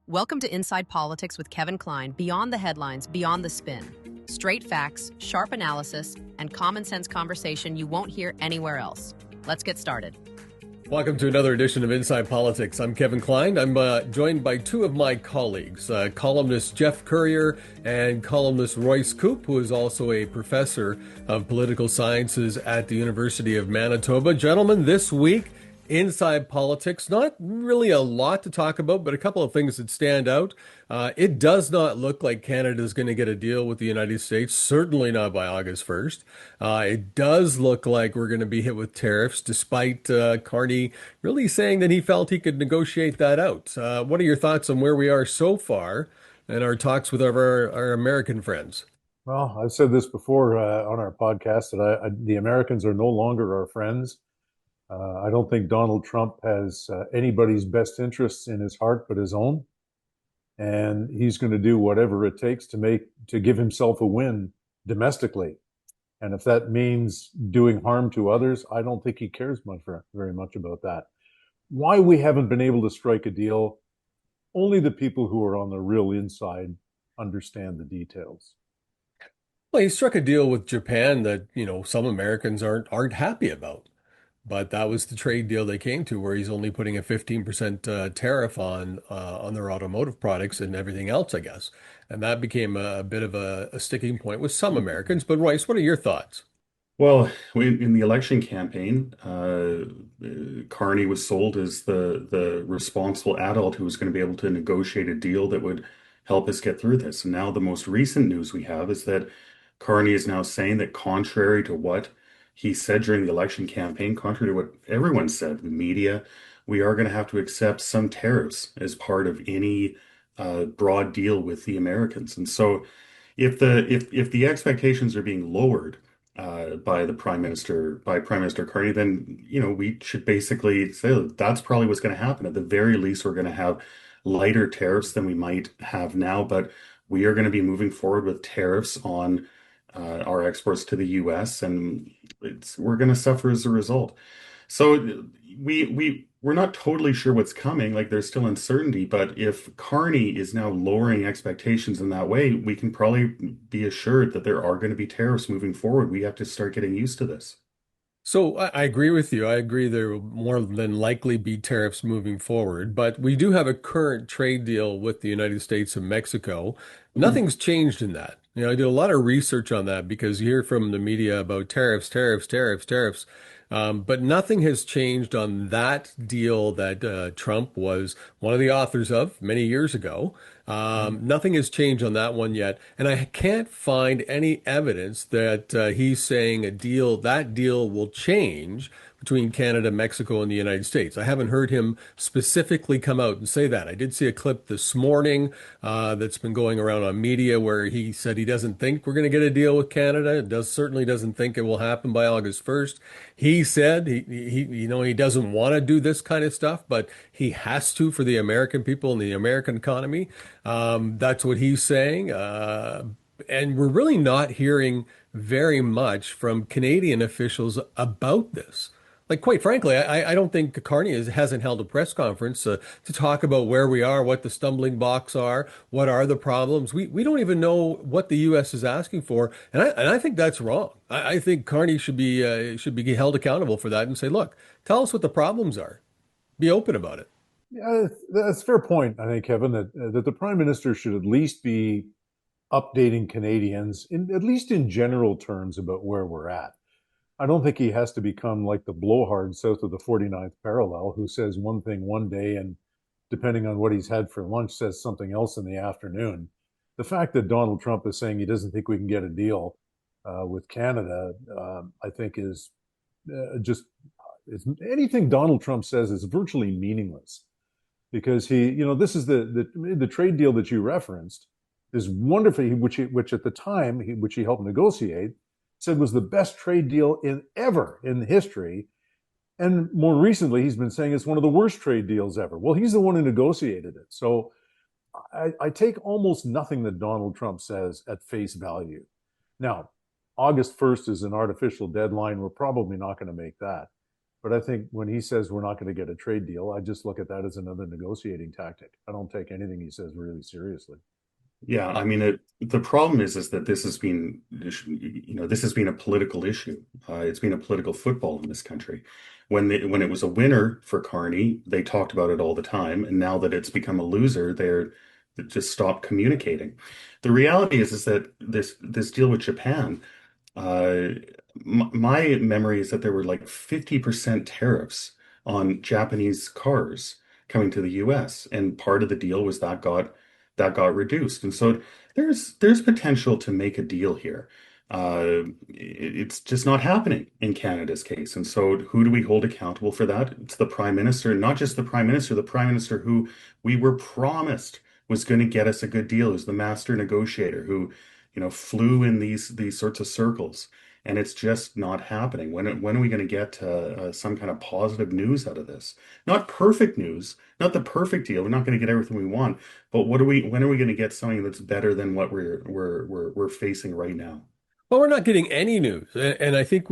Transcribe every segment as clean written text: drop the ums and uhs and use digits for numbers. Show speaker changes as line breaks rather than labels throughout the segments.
Welcome to Inside Politics with Kevin Klein, beyond the headlines, beyond the spin. Straight facts, sharp analysis, and common sense conversation you won't hear anywhere else. Let's get started.
Welcome to another edition of Inside Politics. I'm Kevin Klein. I'm joined by two of my colleagues, columnist Geoff Currier and columnist Royce Koop, who is also a professor of political sciences at the University of Manitoba. Gentlemen, this week, Inside Politics, not really a lot to talk about, but a couple of things that stand out. It does not look like Canada is going to get a deal with the United States, certainly not by August 1st. It does look like we're going to be hit with tariffs, despite Carney really saying that he felt he could negotiate that out. What are your thoughts on where we are so far in our talks with our American friends?
Well, I've said this before on our podcast that the Americans are no longer our friends. I don't think Donald Trump has anybody's best interests in his heart but his own. And he's going to do whatever it takes to give himself a win domestically. And if that means doing harm to others, I don't think he cares very much about that. Why we haven't been able to strike a deal, only the people who are on the real inside understand the details.
Well, he struck a deal with Japan that, some Americans aren't happy about. But that was the trade deal they came to, where he's only putting a 15% tariff on their automotive products and everything else, I guess. And that became a bit of a sticking point with some Americans. But Royce, what are your thoughts?
Well, in the election campaign, Carney was sold as the responsible adult who was going to be able to negotiate a deal that would help us get through this. And now the most recent news we have is that Carney is now saying that, contrary to what he said during the election campaign, contrary to what everyone said, the media, we are going to have to accept some tariffs as part of any broad deal with the Americans. And so if the expectations are being lowered by Prime Minister Carney, then we should basically say that's probably what's going to happen. At the very least, we're going to have lighter tariffs than we might have now, but we are going to be moving forward with tariffs on our exports to the U.S. and we're going to suffer as a result. So we're not totally sure what's coming. Like, there's still uncertainty, but if Carney is now lowering expectations in that way, we can probably be assured that there are going to be tariffs moving forward. We have to start getting used to this.
So I agree with you. I agree there will more than likely be tariffs moving forward, but we do have a current trade deal with the United States and Mexico. Nothing's changed in that. I did a lot of research on that because you hear from the media about tariffs. But nothing has changed on that deal that Trump was one of the authors of many years ago. Nothing has changed on that one yet. And I can't find any evidence that he's saying that deal will change between Canada, Mexico, and the United States. I haven't heard him specifically come out and say that. I did see a clip this morning that's been going around on media where he said he doesn't think we're going to get a deal with Canada. Certainly doesn't think it will happen by August 1st. He said he doesn't want to do this kind of stuff, but he has to for the American people and the American economy. That's what he's saying. And we're really not hearing very much from Canadian officials about this. Like, quite frankly, I don't think Carney hasn't held a press conference to talk about where we are, what the stumbling blocks are, what are the problems. We don't even know what the U.S. is asking for, and I think that's wrong. I think Carney should be held accountable for that and say, look, tell us what the problems are. Be open about it.
Yeah, that's a fair point, I think, Kevin, that the Prime Minister should at least be updating Canadians, at least in general terms, about where we're at. I don't think he has to become like the blowhard south of the 49th parallel who says one thing one day and, depending on what he's had for lunch, says something else in the afternoon. The fact that Donald Trump is saying he doesn't think we can get a deal with Canada, I think is anything Donald Trump says is virtually meaningless, because this is the trade deal that you referenced is wonderful, which at the time which he helped negotiate, said was the best trade deal ever in history. And more recently, he's been saying it's one of the worst trade deals ever. Well, he's the one who negotiated it. So I take almost nothing that Donald Trump says at face value. Now, August 1st is an artificial deadline. We're probably not going to make that. But I think when he says we're not going to get a trade deal, I just look at that as another negotiating tactic. I don't take anything he says really seriously.
Yeah, I mean, the problem is that this has been, this has been a political issue. It's been a political football in this country. When it was a winner for Carney, they talked about it all the time, and now that it's become a loser, they just stopped communicating. The reality is that this deal with Japan, uh, my memory is that there were like 50% tariffs on Japanese cars coming to the US, and part of the deal was that got reduced. And so there's potential to make a deal here. It's just not happening in Canada's case. And so who do we hold accountable for that? It's the Prime Minister, not just the Prime Minister who we were promised was going to get us a good deal, who's the master negotiator, who, flew in these sorts of circles. And it's just not happening. When are we going to get some kind of positive news out of this? Not perfect news, not the perfect deal. We're not going to get everything we want, but when are we going to get something that's better than what we're facing right now?
Well, we're not getting any news. And I think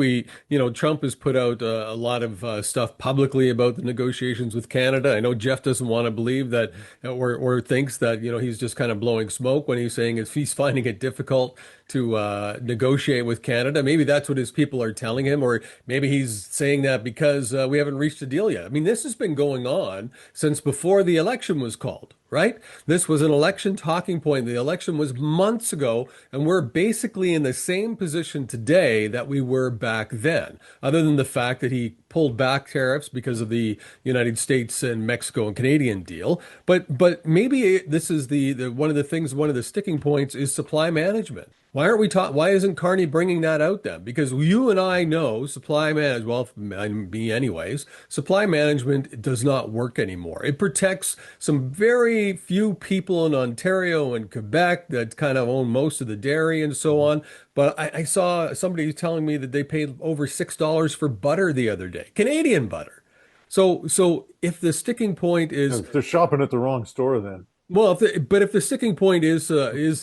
Trump has put out a lot of stuff publicly about the negotiations with Canada. I know Geoff doesn't want to believe that or thinks that, he's just kind of blowing smoke when he's saying he's finding it difficult to negotiate with Canada. Maybe that's what his people are telling him, or maybe he's saying that because we haven't reached a deal yet. I mean, this has been going on since before the election was called, right? This was an election talking point. The election was months ago, and we're basically in the same position today that we were back then, other than the fact that he pulled back tariffs because of the United States and Mexico and Canadian deal. But maybe this is the one of the sticking points is supply management. Why isn't Carney bringing that out then? Because you and I know supply management, well, me anyways, supply management does not work anymore. It protects some very few people in Ontario and Quebec that kind of own most of the dairy and so on. But I saw somebody telling me that they paid over $6 for butter the other day, Canadian butter. So if the sticking point is,
They're shopping at the wrong store then.
well, if the sticking point is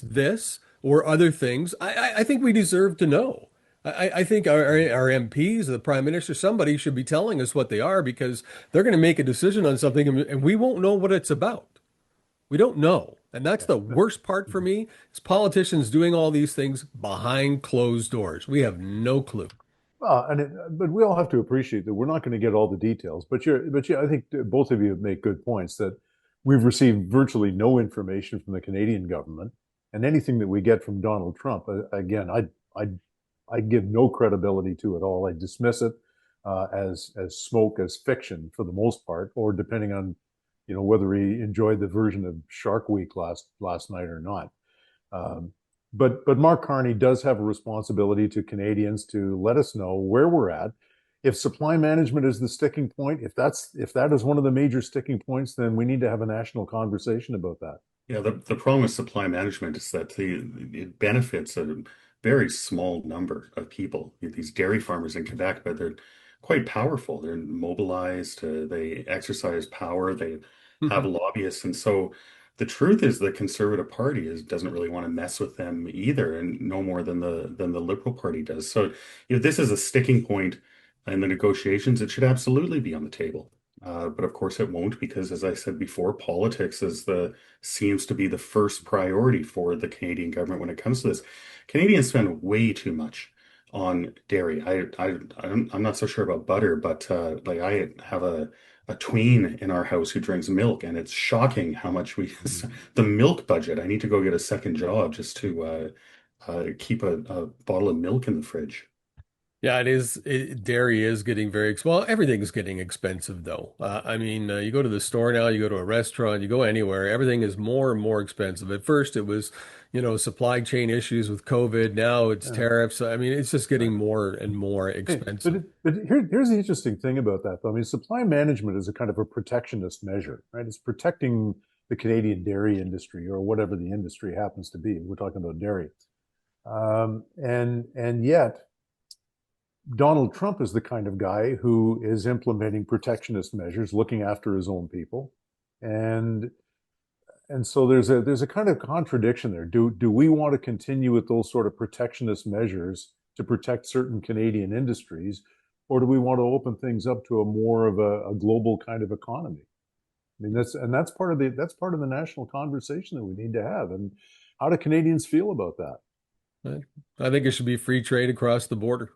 this or other things, I think we deserve to know. I think our MPs, the Prime Minister, somebody should be telling us what they are, because they're going to make a decision on something and we won't know what it's about. We don't know. And that's the worst part for me, is politicians doing all these things behind closed doors. We have no clue.
But we all have to appreciate that we're not going to get all the details. I think both of you make good points that we've received virtually no information from the Canadian government, and anything that we get from Donald Trump, again, I give no credibility to it all. I dismiss it as smoke, as fiction for the most part, or depending on whether he enjoyed the version of Shark Week last night or not. But Mark Carney does have a responsibility to Canadians to let us know where we're at. If supply management is the sticking point, if that is one of the major sticking points, then we need to have a national conversation about that.
Yeah, the problem with supply management is that it benefits a very small number of people. These dairy farmers in Quebec, but they're quite powerful. They're mobilized. They exercise power. They have lobbyists, and so the truth is the Conservative Party doesn't really want to mess with them either, and no more than the Liberal Party does. So if this is a sticking point in the negotiations, it should absolutely be on the table. But of course it won't, because as I said before, politics seems to be the first priority for the Canadian government when it comes to this. Canadians spend way too much on dairy. I'm not so sure about butter, but like I have a tween in our house who drinks milk, and it's shocking how much the milk budget. I need to go get a second job just to keep a bottle of milk in the fridge.
Yeah, it is. Dairy is getting very well. Everything's getting expensive, though. I mean, you go to the store now, you go to a restaurant, you go anywhere, everything is more and more expensive. At first, it was, supply chain issues with COVID. Now it's tariffs. I mean, it's just getting more and more expensive.
But here's the interesting thing about that, though. I mean, supply management is a kind of a protectionist measure, right? It's protecting the Canadian dairy industry, or whatever the industry happens to be. We're talking about dairy, and yet Donald Trump is the kind of guy who is implementing protectionist measures, looking after his own people, and so there's a kind of contradiction there. Do we want to continue with those sort of protectionist measures to protect certain Canadian industries, or do we want to open things up to a more of a global kind of economy? I mean, that's part of the national conversation that we need to have. And how do Canadians feel about that?
I think it should be free trade across the border.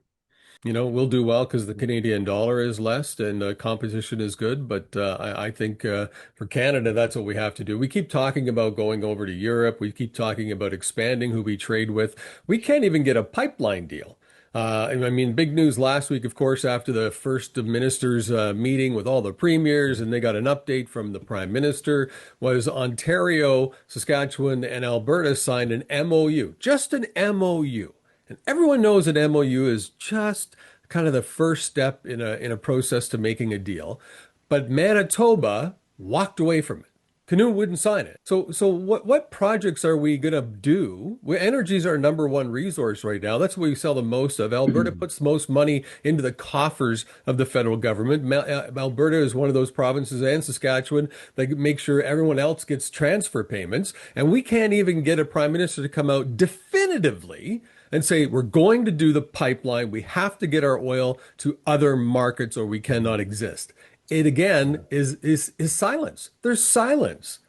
We'll do well because the Canadian dollar is less and competition is good. But I think for Canada, that's what we have to do. We keep talking about going over to Europe. We keep talking about expanding who we trade with. We can't even get a pipeline deal. I mean, big news last week, of course, after the first of ministers meeting with all the premiers, and they got an update from the Prime Minister, was Ontario, Saskatchewan, and Alberta signed an MOU, just an MOU. And everyone knows an MOU is just kind of the first step in a process to making a deal. But Manitoba walked away from it. Kinew wouldn't sign it. So what projects are we going to do? Energy is our number one resource right now. That's what we sell the most of. Alberta puts the most money into the coffers of the federal government. Alberta is one of those provinces, and Saskatchewan, that make sure everyone else gets transfer payments. And we can't even get a prime minister to come out definitively and say, we're going to do the pipeline. We have to get our oil to other markets or we cannot exist. It again is silence. There's silence.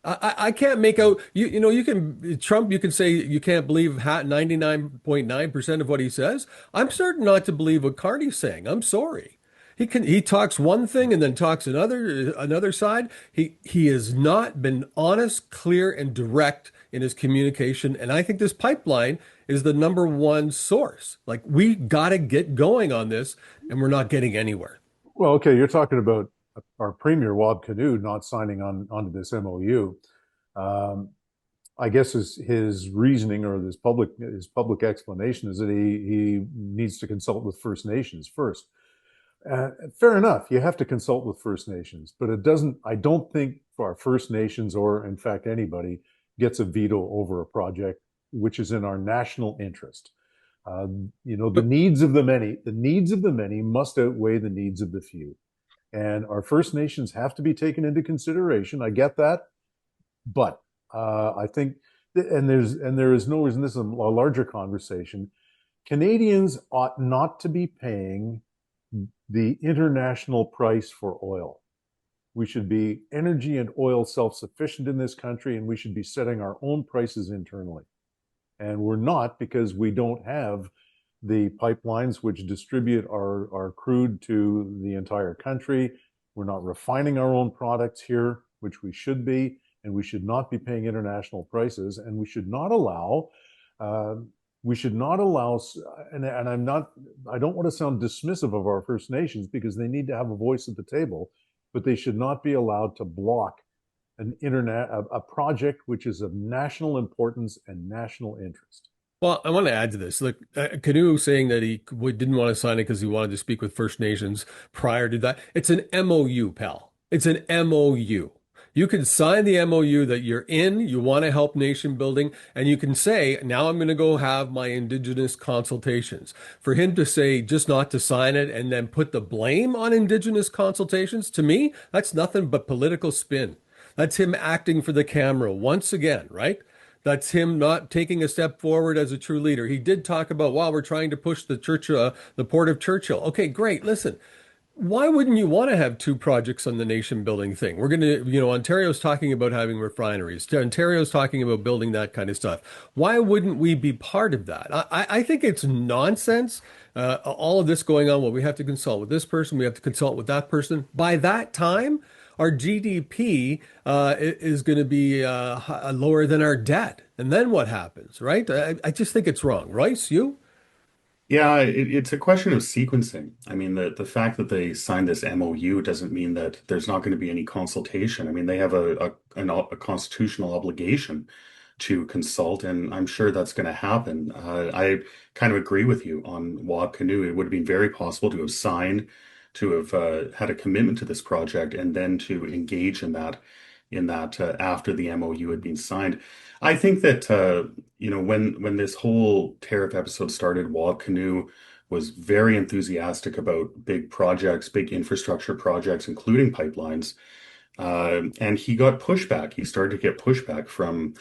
I can't make out, you can, Trump, you can say you can't believe 99.9% of what he says. I'm certain not to believe what Carney's saying. I'm sorry. He talks one thing and then talks another side. He has not been honest, clear, and direct in his communication. And I think this pipeline is the number one source. Like, we got to get going on this, and we're not getting anywhere.
Well, okay, you're talking about our Premier, Wab Kinew, not signing onto this MOU. I guess his reasoning or his public explanation is that he needs to consult with First Nations first. Fair enough, you have to consult with First Nations, but I don't think our First Nations, or in fact anybody, gets a veto over a project which is in our national interest. The needs of the many must outweigh the needs of the few. And our First Nations have to be taken into consideration. I get that. But I think, and there is no reason, this is a larger conversation, Canadians ought not to be paying the international price for oil. We should be energy and oil self-sufficient in this country, and we should be setting our own prices internally. And we're not, because we don't have the pipelines which distribute our crude to the entire country. We're not refining our own products here, which we should be, and we should not be paying international prices. And we should not allow, and I don't want to sound dismissive of our First Nations, because they need to have a voice at the table, but they should not be allowed to block a project which is of national importance and national interest.
Well, I want to add to this. Look, Kinew saying that he didn't want to sign it because he wanted to speak with First Nations prior to that. It's an MOU, pal. It's an MOU. You can sign the MOU that you're in, you want to help nation building, and you can say, now I'm going to go have my Indigenous consultations. For him to say just not to sign it and then put the blame on Indigenous consultations, to me, that's nothing but political spin. That's him acting for the camera once again, right? That's him not taking a step forward as a true leader. He did talk about, we're trying to push the Port of Churchill. Okay, great. Listen, why wouldn't you want to have two projects on the nation building thing? We're going to, Ontario's talking about having refineries. Ontario's talking about building that kind of stuff. Why wouldn't we be part of that? I think it's nonsense. All of this going on, we have to consult with this person, we have to consult with that person. By that time, our GDP is going to be lower than our debt. And then what happens, right? I just think it's wrong. Royce, you?
Yeah, it's a question of sequencing. I mean, the fact that they signed this MOU doesn't mean that there's not going to be any consultation. I mean, they have a constitutional obligation to consult, and I'm sure that's going to happen. I kind of agree with you on Wab Kinew. It would have been very possible to have signed, to have had a commitment to this project, and then to engage in that after the MOU had been signed. I think that when this whole tariff episode started, Wab Kinew was very enthusiastic about big projects, big infrastructure projects, including pipelines, and he got pushback. He started to get pushback from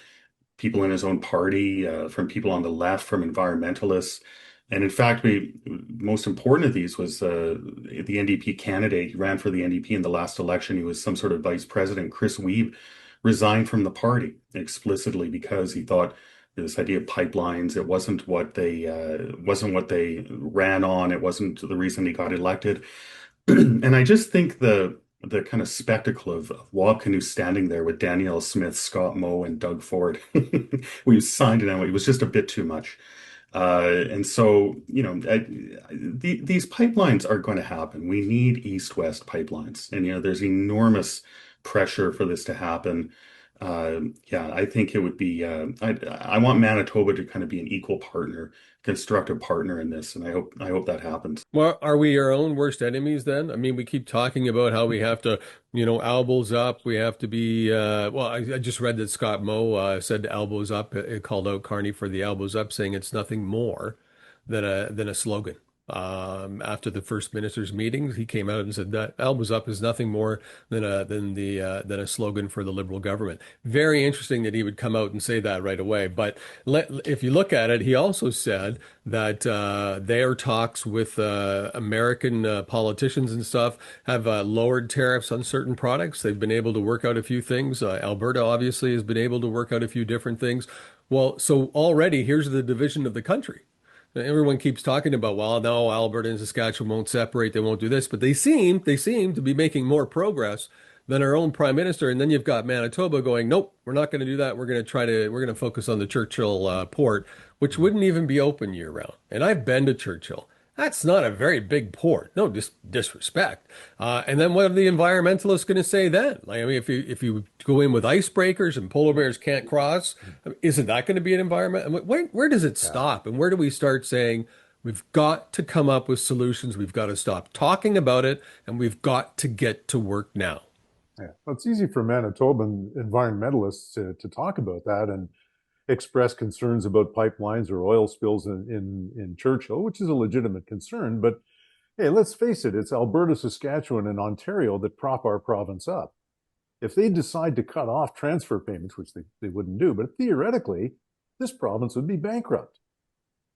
people in his own party, from people on the left, from environmentalists. And in fact, most important of these was the NDP candidate. He ran for the NDP in the last election. He was some sort of vice president. Chris Weeb resigned from the party explicitly because he thought this idea of pipelines, it wasn't what they ran on. It wasn't the reason he got elected. And I just think the kind of spectacle of Wab Kinew standing there with Danielle Smith, Scott Moe, and Doug Ford, we signed it, it was just a bit too much. And so, these pipelines are going to happen. We need east-west pipelines, and there's enormous pressure for this to happen. Yeah, I think it would be. I want Manitoba to kind of be an equal partner, constructive partner in this, and I hope that happens.
Well, are we our own worst enemies then? I mean, we keep talking about how we have to, elbows up. We have to be, well, I just read that Scott Moe said elbows up. It called out Carney for the elbows up, saying it's nothing more than a slogan. After the first minister's meetings, he came out and said that elbows up is nothing more than a slogan for the Liberal government. Very interesting that he would come out and say that right away. But if you look at it, he also said that their talks with American politicians and stuff have lowered tariffs on certain products. They've been able to work out a few things. Alberta obviously has been able to work out a few different things. Well, so already here's the division of the country. Everyone keeps talking about, well, no, Alberta and Saskatchewan won't separate, they won't do this, but they seem to be making more progress than our own prime minister. And then you've got Manitoba going, nope, we're not going to do that. We're going to focus on the Churchill port, which wouldn't even be open year round. And I've been to Churchill. That's not a very big port. No disrespect. And then what are the environmentalists going to say then? Like, I mean, if you go in with icebreakers and polar bears can't cross, isn't that going to be an environment? Where does it stop? And where do we start saying we've got to come up with solutions? We've got to stop talking about it, and we've got to get to work now.
Yeah, well, it's easy for Manitoban environmentalists to talk about that and express concerns about pipelines or oil spills in Churchill, which is a legitimate concern. But hey, let's face it, it's Alberta, Saskatchewan, and Ontario that prop our province up. If they decide to cut off transfer payments, which they wouldn't do, but theoretically, this province would be bankrupt.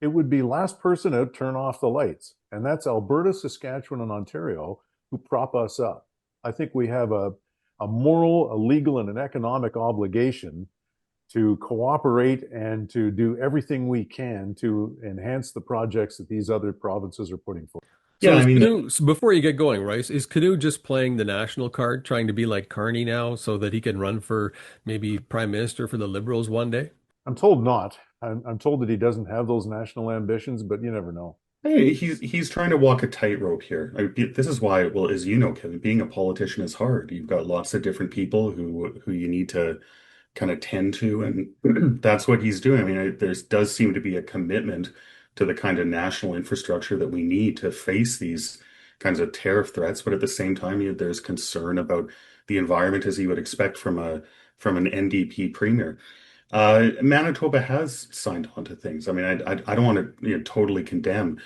It would be last person out, turn off the lights. And that's Alberta, Saskatchewan, and Ontario who prop us up. I think we have a moral, a legal, and an economic obligation to cooperate and to do everything we can to enhance the projects that these other provinces are putting forward.
So yeah, so before you get going, Royce, is Kinew just playing the national card, trying to be like Carney now so that he can run for maybe prime minister for the Liberals one day?
I'm told not. I'm told that he doesn't have those national ambitions, but you never know.
Hey, he's trying to walk a tightrope here. This is why, well, as you know, Kevin, being a politician is hard. You've got lots of different people who you need to kind of tend to, and that's what he's doing. I mean, there does seem to be a commitment to the kind of national infrastructure that we need to face these kinds of tariff threats, but at the same time, there's concern about the environment, as you would expect from an NDP premier. Manitoba has signed on to things. I mean, I don't want to totally condemn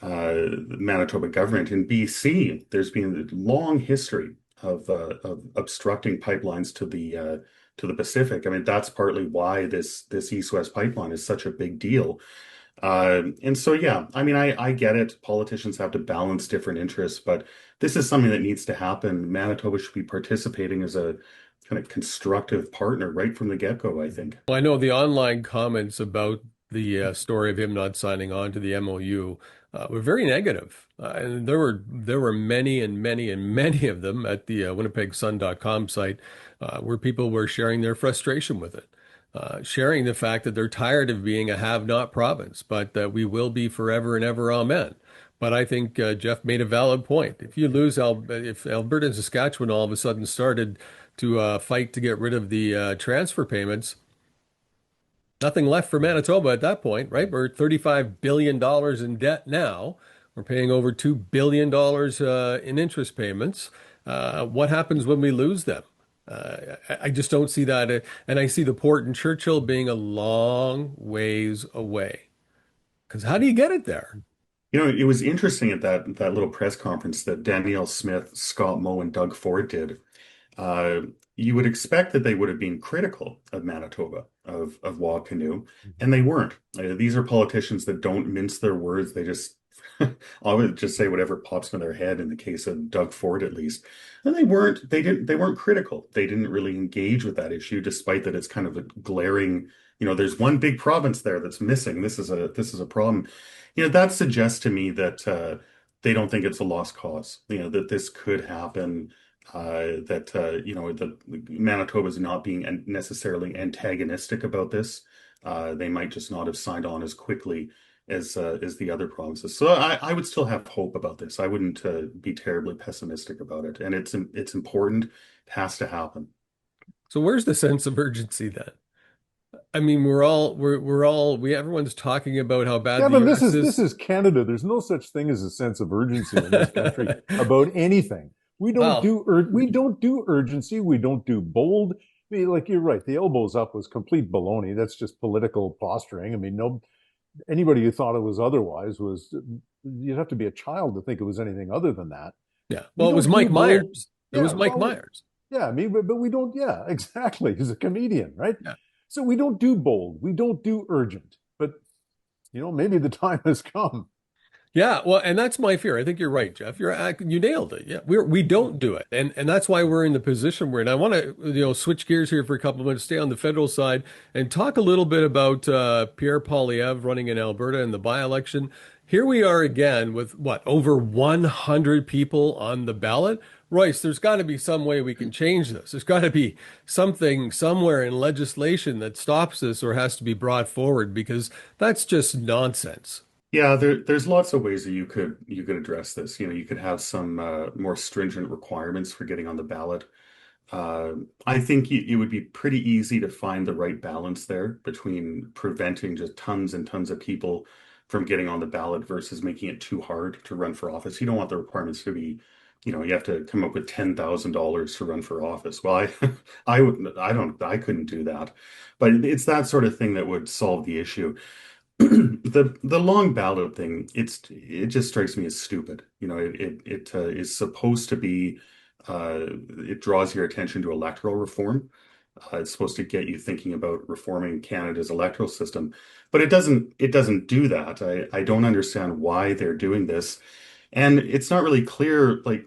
the Manitoba government. In BC, there's been a long history of obstructing pipelines to the Pacific. I mean, that's partly why this East-West pipeline is such a big deal. And so, yeah, I mean, I get it. Politicians have to balance different interests, but this is something that needs to happen. Manitoba should be participating as a kind of constructive partner right from the get-go, I think.
Well, I know the online comments about the story of him not signing on to the MOU were very negative. And there were many and many and many of them at the winnipegsun.com site where people were sharing their frustration with it. Sharing the fact that they're tired of being a have-not province, but that we will be forever and ever, amen. But I think Geoff made a valid point. If you lose, if Alberta and Saskatchewan all of a sudden started to fight to get rid of the transfer payments, nothing left for Manitoba at that point, right? We're $35 billion in debt now. We're paying over $2 billion in interest payments. What happens when we lose them? I just don't see that. And I see the port in Churchill being a long ways away. Because how do you get it there?
It was interesting at that little press conference that Danielle Smith, Scott Moe, and Doug Ford did. you would expect that they would have been critical of Manitoba, of Kinew,
Mhm.
and they weren't. These are politicians that don't mince their words. They just always just say whatever pops in their head. In the case of Doug Ford, at least, and they weren't critical. They didn't really engage with that issue, despite that it's kind of a glaring. There's one big province there that's missing. This is a problem. That suggests to me that they don't think it's a lost cause. That this could happen, that that Manitoba is not being necessarily antagonistic about this. They might just not have signed on as quickly as the other provinces. So I would still have hope about this. I wouldn't be terribly pessimistic about it. And it's important. It has to happen.
So where's the sense of urgency then? I mean, everyone's talking about how bad the
Kevin, this
U.S.
is this
is.
is Canada. There's no such thing as a sense of urgency in this country about anything.
Well,
We don't do urgency. We don't do bold. I mean, like you're right. The elbows up was complete baloney. That's just political posturing. I mean, no anybody who thought it was otherwise was you'd have to be a child to think it was anything other than that.
yeah.
We
Well, it was
don't do
Mike
bold.
Myers. It
Yeah,
was Mike
well,
Myers.
yeah. I mean, but we don't. Yeah, exactly. He's a comedian, right?
Yeah.
So we don't do bold. We don't do urgent. But maybe the time has come.
Yeah, well, and that's my fear. I think you're right, Geoff. You nailed it. Yeah, we don't do it, and that's why we're in the position we're in. I want to switch gears here for a couple of minutes, stay on the federal side, and talk a little bit about Pierre Poilievre running in Alberta in the by-election. Here we are again with what, over 100 people on the ballot. Royce, there's got to be some way we can change this. There's got to be something somewhere in legislation that stops this or has to be brought forward because that's just nonsense.
Yeah, there's lots of ways that you could address this. You could have some more stringent requirements for getting on the ballot. I think it would be pretty easy to find the right balance there between preventing just tons and tons of people from getting on the ballot versus making it too hard to run for office. You don't want the requirements to be, you have to come up with $10,000 to run for office. Well, I couldn't do that, but it's that sort of thing that would solve the issue. The long ballot thing, it just strikes me as stupid. It is supposed to be it draws your attention to electoral reform. It's supposed to get you thinking about reforming Canada's electoral system, but it doesn't do that. I don't understand why they're doing this, and it's not really clear like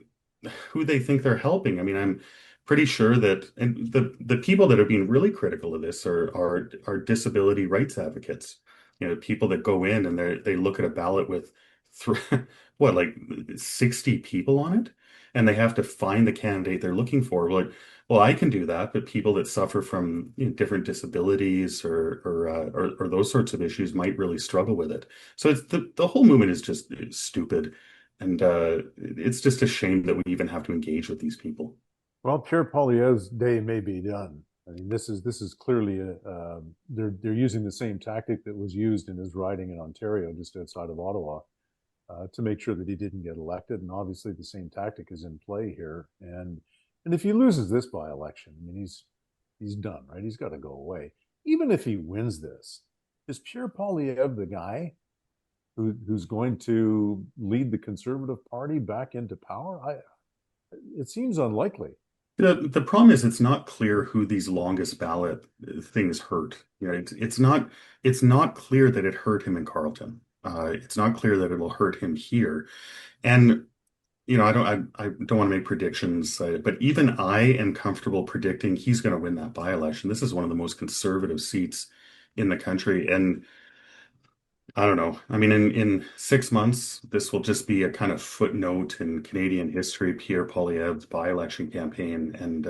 who they think they're helping. I mean, I'm pretty sure that and the people that are being really critical of this are disability rights advocates. People that go in and they look at a ballot with th what, like 60 people on it, and they have to find the candidate they're looking for. Like, well, I can do that, but people that suffer from different disabilities or those sorts of issues might really struggle with it. So it's the whole movement is just stupid, and it's just a shame that we even have to engage with these people.
Well, Pierre Poilievre's day may be done. I mean, this is clearly they're using the same tactic that was used in his riding in Ontario, just outside of Ottawa, to make sure that he didn't get elected. And obviously, the same tactic is in play here. And if he loses this by-election, I mean, he's done, right? He's got to go away. Even if he wins this, is Pierre Poilievre the guy who's going to lead the Conservative Party back into power? It seems unlikely.
The problem is it's not clear who these longest ballot things hurt. It's not clear that it hurt him in Carleton. It's not clear that it will hurt him here. And I don't want to make predictions, but even I am comfortable predicting he's going to win that by-election. This is one of the most conservative seats in the country, and I don't know. I mean, in 6 months, this will just be a kind of footnote in Canadian history, Pierre Poilievre's by-election campaign, and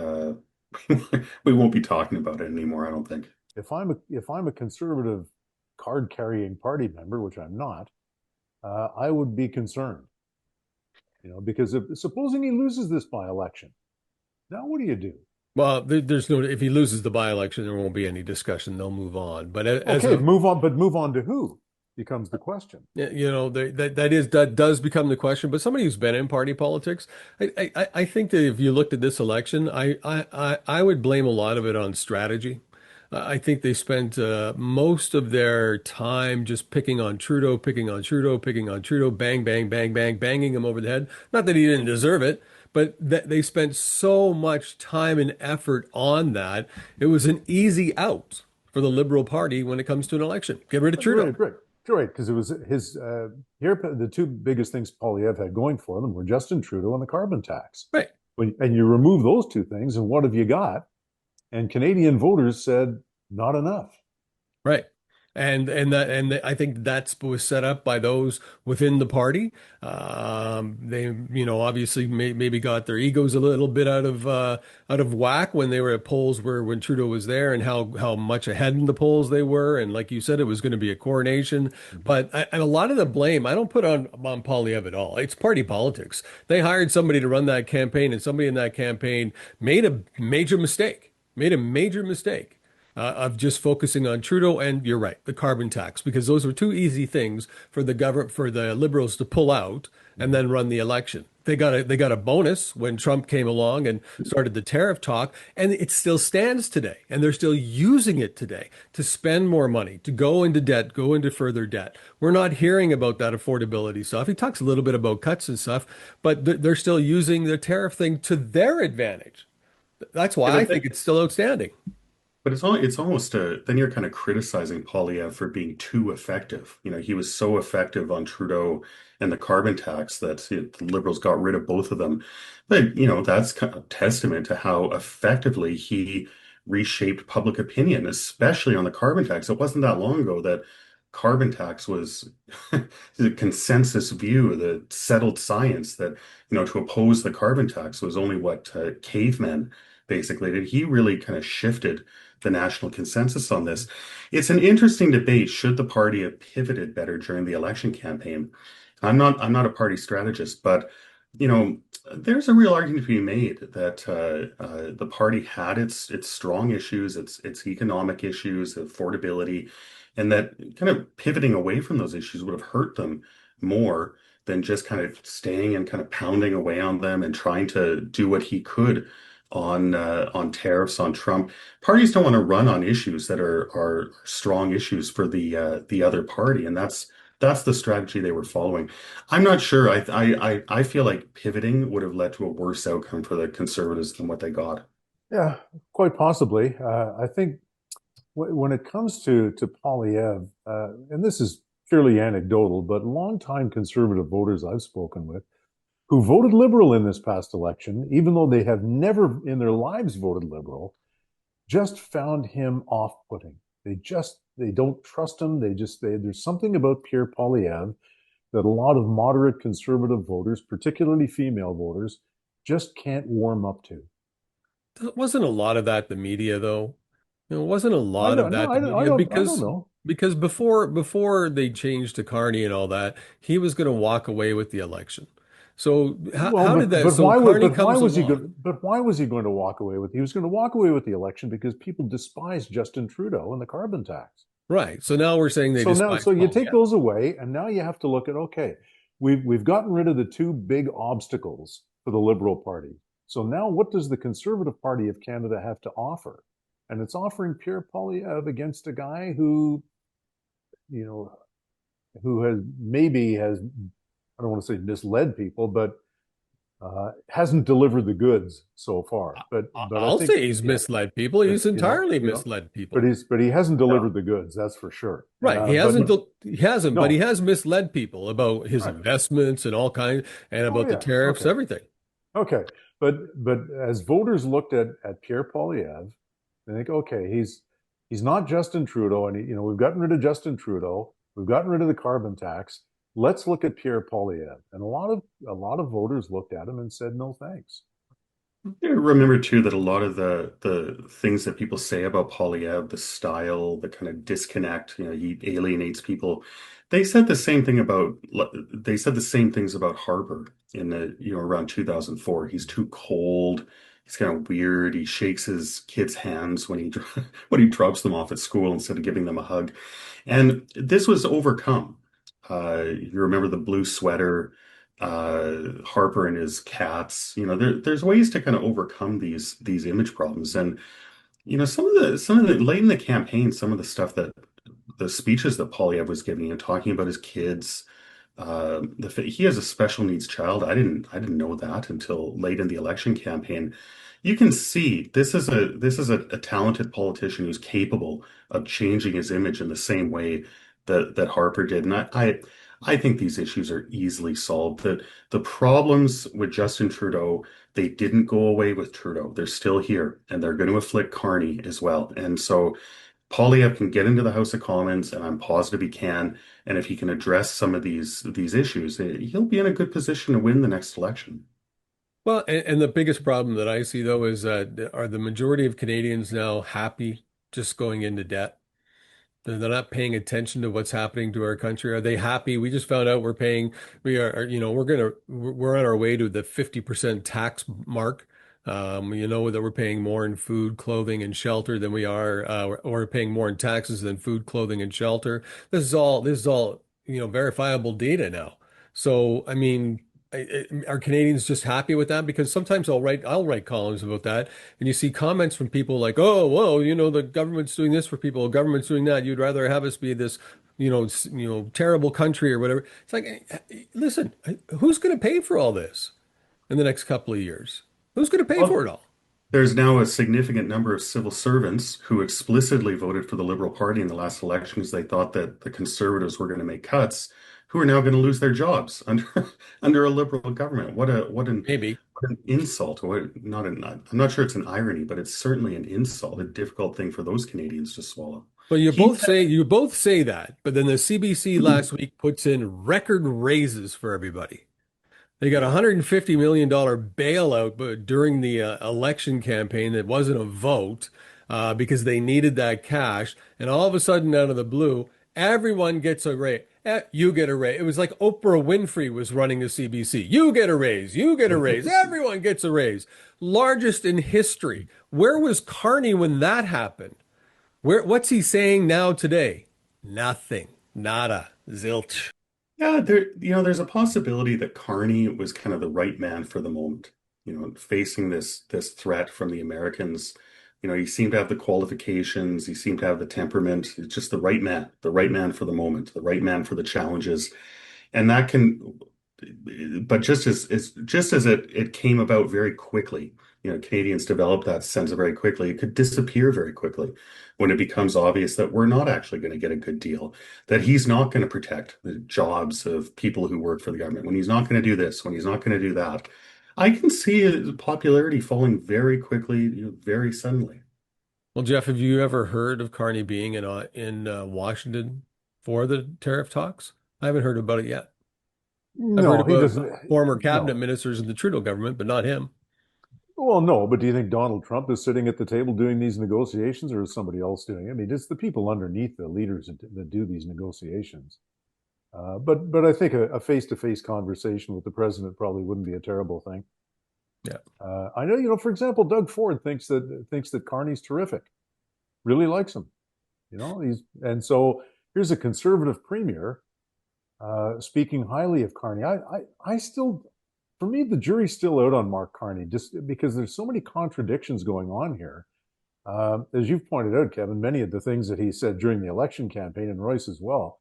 we won't be talking about it anymore, I don't think.
If I'm a conservative card-carrying party member, which I'm not, I would be concerned. Because supposing he loses this by-election, now what do you do?
Well, there's no, if he loses the by-election, there won't be any discussion. They'll move on. But
Okay, move on, but move on to who becomes the question.
that does become the question. But somebody who's been in party politics, I think that if you looked at this election, I would blame a lot of it on strategy. I think they spent most of their time just picking on Trudeau, picking on Trudeau, picking on Trudeau, bang, bang, bang, bang, banging him over the head. Not that he didn't deserve it, but they spent so much time and effort on that. It was an easy out for the Liberal Party when it comes to an election. Get rid of Trudeau.
Right, because it was his here. The two biggest things Poliev had going for them were Justin Trudeau and the carbon tax.
Right.
And you remove those two things, and what have you got? And Canadian voters said, not enough.
Right. I think that was set up by those within the party. They, obviously maybe got their egos a little bit out of whack when they were at polls when Trudeau was there, and how much ahead in the polls they were. And like you said, it was going to be a coronation. But a lot of the blame I don't put on Poilievre at all. It's party politics. They hired somebody to run that campaign, and somebody in that campaign made a major mistake. Of just focusing on Trudeau and, you're right, the carbon tax, because those were two easy things for the government, for the Liberals to pull out and then run the election. They got a bonus when Trump came along and started the tariff talk, and it still stands today. And they're still using it today to spend more money, to go into debt, go into further debt. We're not hearing about that affordability stuff. He talks a little bit about cuts and stuff, but they're still using the tariff thing to their advantage. That's why I think it's still outstanding.
But it's almost then you're kind of criticizing Poilievre for being too effective. He was so effective on Trudeau and the carbon tax that the Liberals got rid of both of them. But that's kind of testament to how effectively he reshaped public opinion, especially on the carbon tax. It wasn't that long ago that carbon tax was the consensus view, the settled science that to oppose the carbon tax was only what cavemen basically did. He really kind of shifted the national consensus on this. It's an interesting debate. Should the party have pivoted better during the election campaign? I'm not a party strategist, but there's a real argument to be made that the party had its strong issues, its economic issues, affordability, and that kind of pivoting away from those issues would have hurt them more than just kind of staying and kind of pounding away on them and trying to do what he could on tariffs, on Trump. Parties don't want to run on issues that are strong issues for the other party, and that's the strategy they were following. I'm not sure. I feel like pivoting would have led to a worse outcome for the Conservatives than what they got.
Yeah, quite possibly. I think when it comes to Poilievre, and this is purely anecdotal, but longtime Conservative voters I've spoken with who voted Liberal in this past election, even though they have never in their lives voted Liberal, just found him off-putting. They don't trust him. There's something about Pierre Poilievre that a lot of moderate Conservative voters, particularly female voters, just can't warm up to.
Wasn't a lot of that the media, though? It wasn't a lot of that the media
I don't know.
Because before they changed to Carney and all that, he was going to walk away with the election. So how did that? So Carney comes along.
But why was he going to walk away with? He was going to walk away with the election because people despise Justin Trudeau and the carbon tax.
Right. So now we're saying they despise.
So you take those away, and now you have to look at, okay, we've gotten rid of the two big obstacles for the Liberal Party. So now what does the Conservative Party of Canada have to offer? And it's offering Pierre Poilievre against a guy who has I don't want to say misled people, but hasn't delivered the goods so far. But
I'll say he's misled people. He's entirely misled people.
But he hasn't delivered the goods. That's for sure.
Right. He hasn't. But he has misled people about his investments and all kinds, and about the tariffs, everything.
Okay. But as voters looked at Pierre Poilievre, they think, okay, he's not Justin Trudeau, and we've gotten rid of Justin Trudeau. We've gotten rid of the carbon tax. Let's look at Pierre Poilievre. And a lot of voters looked at him and said, no, thanks.
Remember, too, that a lot of the things that people say about Poilievre, the style, the kind of disconnect, he alienates people. They said the same things about Harper in around 2004. He's too cold. He's kind of weird. He shakes his kids' hands when he drops them off at school instead of giving them a hug. And this was overcome. You remember the blue sweater, Harper and his cats. There's ways to kind of overcome these image problems. And some of the late in the campaign, some of the stuff that the speeches that Poilievre was giving and talking about his kids, he has a special needs child. I didn't know that until late in the election campaign. You can see this is a talented politician who's capable of changing his image in the same way that Harper did. And I think these issues are easily solved. The problems with Justin Trudeau, they didn't go away with Trudeau. They're still here, and they're going to afflict Carney as well. And so Poilievre can get into the House of Commons, and I'm positive he can. And if he can address some of these issues, he'll be in a good position to win the next election.
Well, and the biggest problem that I see though is are the majority of Canadians now happy just going into debt? They're not paying attention to what's happening to our country. Are they happy? We just found out we're on our way to the 50% tax mark. That we're paying more in food, clothing, and shelter than we are, or we're paying more in taxes than food, clothing, and shelter. This is all, verifiable data now. So, I mean, are Canadians just happy with that? Because sometimes I'll write columns about that, and you see comments from people like, "Oh, well, the government's doing this for people, the government's doing that. You'd rather have us be this, terrible country or whatever." It's like, listen, who's going to pay for all this in the next couple of years? Who's going to pay for
Well,
it all?
there's now a significant number of civil servants who explicitly voted for the Liberal Party in the last election because they thought that the Conservatives were going to make cuts, who are now going to lose their jobs under under a Liberal government.
Maybe.
What an insult! I'm not sure it's an irony, but it's certainly an insult, a difficult thing for those Canadians to swallow.
Well, you
He
both say that, but then the CBC last week puts in record raises for everybody. They got a $150 million bailout during the election campaign that wasn't a vote because they needed that cash. And all of a sudden, out of the blue, everyone gets a raise. You get a raise. It was like Oprah Winfrey was running the CBC. You get a raise. You get a raise. Everyone gets a raise. Largest in history. Where was Carney when that happened? What's he saying now today? Nothing. Nada. Zilch.
Yeah, there's a possibility that Carney was kind of the right man for the moment. Facing this threat from the Americans. He seemed to have the qualifications, he seemed to have the temperament. It's just the right man for the moment, the right man for the challenges. And that can, but just as it came about very quickly, Canadians developed that sense very quickly. It could disappear very quickly when it becomes obvious that we're not actually going to get a good deal, that he's not going to protect the jobs of people who work for the government, when he's not going to do this, when he's not going to do that. I can see his popularity falling very quickly, very suddenly.
Well, Geoff, have you ever heard of Carney being in Washington for the tariff talks? I haven't heard about it yet. I've heard
No, he
about
doesn't.
former cabinet
No.
ministers in the Trudeau government, but not him.
Well, no, but do you think Donald Trump is sitting at the table doing these negotiations, or is somebody else doing it? I mean, it's the people underneath the leaders that do these negotiations. But I think a face-to-face conversation with the president probably wouldn't be a terrible thing.
Yeah.
I know, for example, Doug Ford thinks that Carney's terrific, really likes him. And so here's a conservative premier speaking highly of Carney. I still, for me, the jury's still out on Mark Carney, just because there's so many contradictions going on here. As you've pointed out, Kevin, many of the things that he said during the election campaign, and Royce as well,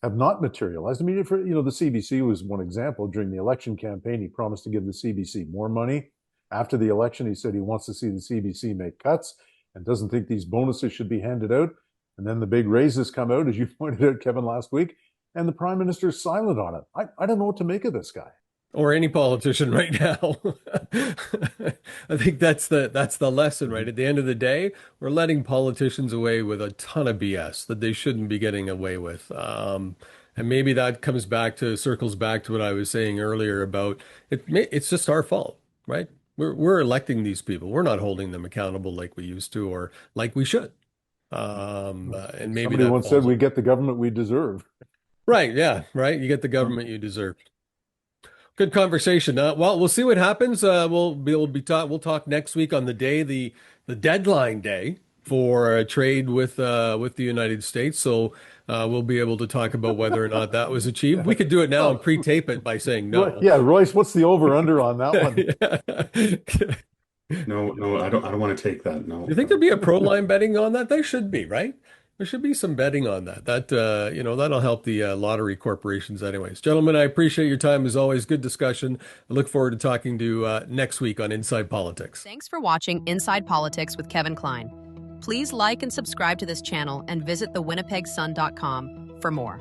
have not materialized. I mean, the CBC was one example. During the election campaign, he promised to give the CBC more money. After the election, he said he wants to see the CBC make cuts and doesn't think these bonuses should be handed out. And then the big raises come out, as you pointed out, Kevin, last week, and the prime minister's silent on it. I don't know what to make of this guy.
Or any politician right now. I think that's the lesson, right? At the end of the day, we're letting politicians away with a ton of BS that they shouldn't be getting away with. And maybe that circles back to what I was saying earlier about it's just our fault, right? We're electing these people. We're not holding them accountable like we used to or like we should. And maybe
Somebody
that
once said we get the government we deserve.
Right, yeah, right. You get the government you deserve. Good conversation. Well, we'll see what happens. We'll talk next week on the deadline day for trade with the United States. So we'll be able to talk about whether or not that was achieved. We could do it now and pre-tape it by saying no.
Yeah, Royce, what's the over/under on that one?
No, I don't want to take that. No.
You think there'd be a pro line betting on that? There should be, right? There should be some betting on that. That'll help the lottery corporations anyways. Gentlemen, I appreciate your time as always. Good discussion. I look forward to talking to you next week on Inside Politics.
Thanks for watching Inside Politics with Kevin Klein. Please like and subscribe to this channel and visit thewinnipegssun.com for more.